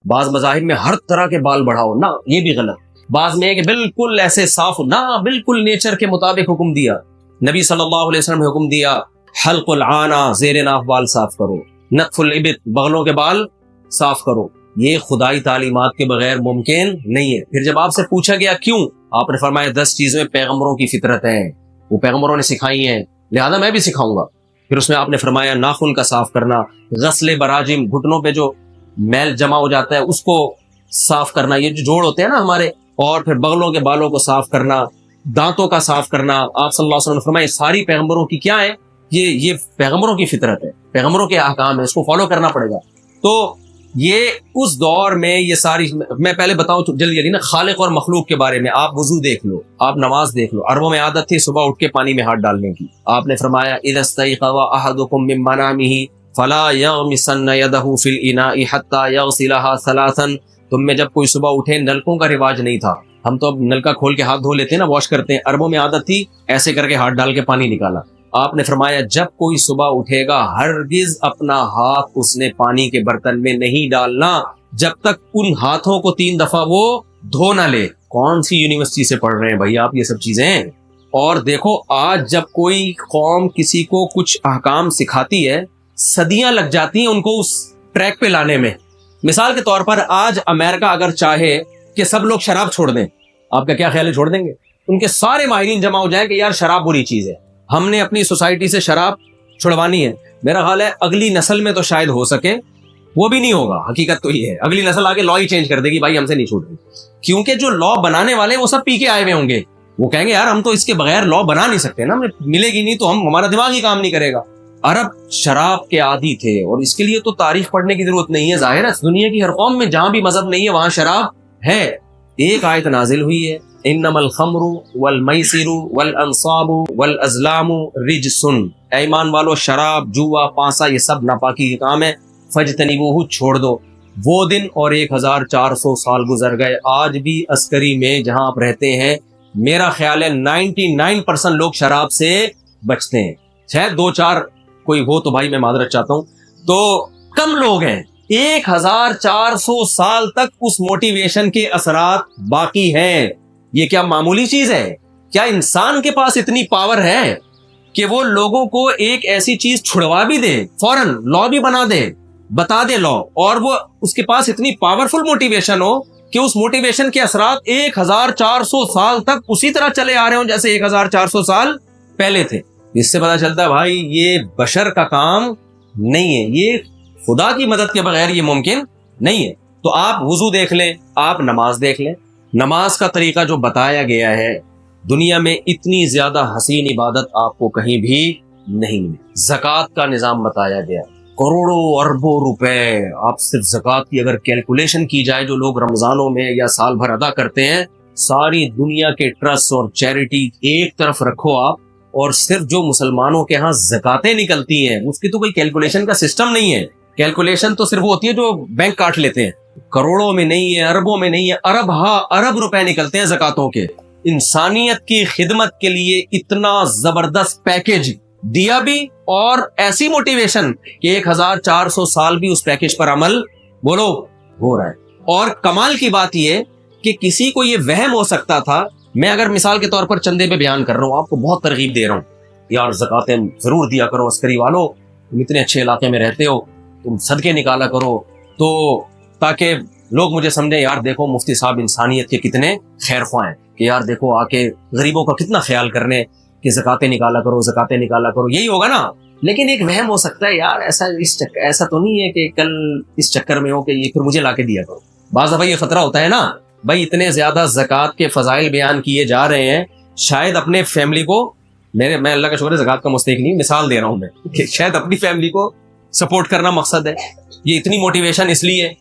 بعض مذاہب میں ہر طرح کے بال بڑھاؤ، نہ یہ بھی غلط. بعض میں ہے کہ بالکل ایسے صاف، نہ بالکل نیچر کے مطابق حکم دیا. نبی صلی اللہ علیہ وسلم نے حکم دیا حلق العانہ، زیر ناف بال صاف کرو، نتف الابط، بغلوں کے بال صاف کرو. یہ خدائی تعلیمات کے بغیر ممکن نہیں ہے. پھر جب آپ سے پوچھا گیا کیوں، آپ نے فرمایا 10 چیزیں پیغمبروں کی فطرت ہیں، وہ پیغمبروں نے سکھائی ہیں، لہذا میں بھی سکھاؤں گا. پھر اس میں آپ نے فرمایا ناخن کا صاف کرنا، غسل براجم، گھٹنوں پہ جو میل جمع ہو جاتا ہے اس کو صاف کرنا، یہ جو جوڑ ہوتے ہیں نا ہمارے، اور پھر بغلوں کے بالوں کو صاف کرنا، دانتوں کا صاف کرنا. آپ صلی اللہ علیہ وسلم نے فرمایا ساری پیغمبروں کی کیا ہے، یہ پیغمبروں کی فطرت ہے، پیغمبروں کے احکام ہے، اس کو فالو کرنا پڑے گا. تو یہ اس دور میں یہ ساری، میں پہلے بتاؤں جلدی جلدی نا خالق اور مخلوق کے بارے میں. آپ وضو دیکھ لو، آپ نماز دیکھ لو. عربوں میں عادت تھی صبح اٹھ کے پانی میں ہاتھ ڈالنے کی. آپ نے فرمایا اذا استيقظ احدكم من منامه فلا يغمسن يده في الاناء حتى يغسلها ثلاثا. تم میں جب کوئی صبح اٹھے، نلکوں کا رواج نہیں تھا، ہم تو اب نلکا کھول کے ہاتھ دھو لیتے ہیں نا، واش کرتے ہیں. عربوں میں عادت تھی ایسے کر کے ہاتھ ڈال کے پانی نکالا. آپ نے فرمایا جب کوئی صبح اٹھے گا ہرگز اپنا ہاتھ اس نے پانی کے برتن میں نہیں ڈالنا جب تک ان ہاتھوں کو 3 دفعہ وہ دھو نہ لے. کون سی یونیورسٹی سے پڑھ رہے ہیں بھائی آپ یہ سب چیزیں؟ اور دیکھو آج جب کوئی قوم کسی کو کچھ احکام سکھاتی ہے، صدیاں لگ جاتی ہیں ان کو اس ٹریک پہ لانے میں. مثال کے طور پر آج امریکہ اگر چاہے کہ سب لوگ شراب چھوڑ دیں، آپ کا کیا خیال ہے چھوڑ دیں گے؟ ان کے سارے ماہرین جمع ہو جائیں کہ یار شراب بری چیز ہے، ہم نے اپنی سوسائٹی سے شراب چھڑوانی ہے. میرا خیال ہے اگلی نسل میں تو شاید ہو سکے، وہ بھی نہیں ہوگا. حقیقت تو یہ ہے اگلی نسل آگے لا ہی چینج کر دے گی، بھائی ہم سے نہیں چھوٹ رہی. کیونکہ جو لا بنانے والے وہ سب پی کے آئے ہوئے ہوں گے، وہ کہیں گے یار ہم تو اس کے بغیر لا بنا نہیں سکتے نا، ملے گی نہیں تو ہمارا دماغ ہی کام نہیں کرے گا. عرب شراب کے عادی تھے، اور اس کے لیے تو تاریخ پڑھنے کی ضرورت نہیں ہے. ظاہر ہے دنیا کی ہر قوم میں جہاں بھی مذہب نہیں ہے وہاں شراب ہے. ایک آیت نازل ہوئی ہے انما الخمر والمیسر والانصاب والازلام رجس. اے ایمان والو، شراب، جوا، پانسا یہ سب ناپاکی کے کام ہے، فجتنبوہ چھوڑ دو. وہ دن اور 1400 سال گزر گئے. آج بھی عسکری میں جہاں آپ رہتے ہیں میرا خیال ہے 99% لوگ شراب سے بچتے ہیں. شاید 2-4 کوئی ہو تو بھائی میں معذرت چاہتا ہوں، تو کم لوگ ہیں. 1400 سال تک اس موٹیویشن کے اثرات باقی ہیں. یہ کیا معمولی چیز ہے؟ کیا انسان کے پاس اتنی پاور ہے کہ وہ لوگوں کو ایک ایسی چیز چھڑوا بھی دے، فوراً لا بھی بنا دے، بتا دے لا، اور وہ اس کے پاس اتنی پاورفل موٹیویشن ہو کہ اس موٹیویشن کے اثرات 1400 سال تک اسی طرح چلے آ رہے ہوں جیسے 1400 سال پہلے تھے؟ اس سے پتا چلتا ہے بھائی یہ بشر کا کام نہیں ہے، یہ خدا کی مدد کے بغیر یہ ممکن نہیں ہے. تو آپ وضو دیکھ لیں، آپ نماز دیکھ لیں. نماز کا طریقہ جو بتایا گیا ہے، دنیا میں اتنی زیادہ حسین عبادت آپ کو کہیں بھی نہیں ملی. زکوٰۃ کا نظام بتایا گیا، کروڑوں اربوں روپے آپ صرف زکوٰۃ کی اگر کیلکولیشن کی جائے جو لوگ رمضانوں میں یا سال بھر ادا کرتے ہیں، ساری دنیا کے ٹرسٹ اور چیریٹی ایک طرف رکھو آپ، اور صرف جو مسلمانوں کے ہاں زکاتیں نکلتی ہیں اس کی تو کوئی کیلکولیشن کا سسٹم نہیں ہے. کیلکولیشن تو صرف وہ ہوتی ہے جو بینک کاٹ لیتے ہیں. کروڑوں میں نہیں ہے، اربوں میں نہیں ہے، ارب روپے نکلتے ہیں زکاتوں کے. انسانیت کی خدمت کے لیے اتنا زبردست پیکج دیا بھی، اور ایسی موٹیویشن کہ 1400 سال بھی اس پیکج پر عمل بولو ہو رہا ہے. اور کمال کی بات یہ کہ کسی کو یہ وہم ہو سکتا تھا، میں اگر مثال کے طور پر چندے پہ بیان کر رہا ہوں، آپ کو بہت ترغیب دے رہا ہوں، یار زکاتیں ضرور دیا کرو، عسکری والو تم اتنے اچھے علاقے میں رہتے ہو، تم صدقے نکالا کرو، تو تاکہ لوگ مجھے سمجھیں یار دیکھو مفتی صاحب انسانیت کے کتنے خیر خواہ ہیں، کہ یار دیکھو آ کے غریبوں کا کتنا خیال کرنے کہ زکاتیں نکالا کرو، زکاتیں نکالا کرو. یہی ہوگا نا. لیکن ایک وہم ہو سکتا ہے یار ایسا تو نہیں ہے کہ کل اس چکر میں ہو کہ یہ پھر مجھے لا کے دیا کرو. بعض دفعہ یہ خطرہ ہوتا ہے نا بھائی، اتنے زیادہ زکوٰۃ کے فضائل بیان کیے جا رہے ہیں، شاید اپنے فیملی کو، میں اللہ کا شکر ہے زکوٰۃ کا مستحق نہیں، مثال دے رہا ہوں میں، کہ شاید اپنی فیملی کو سپورٹ کرنا مقصد ہے. یہ اتنی موٹیویشن اس لیے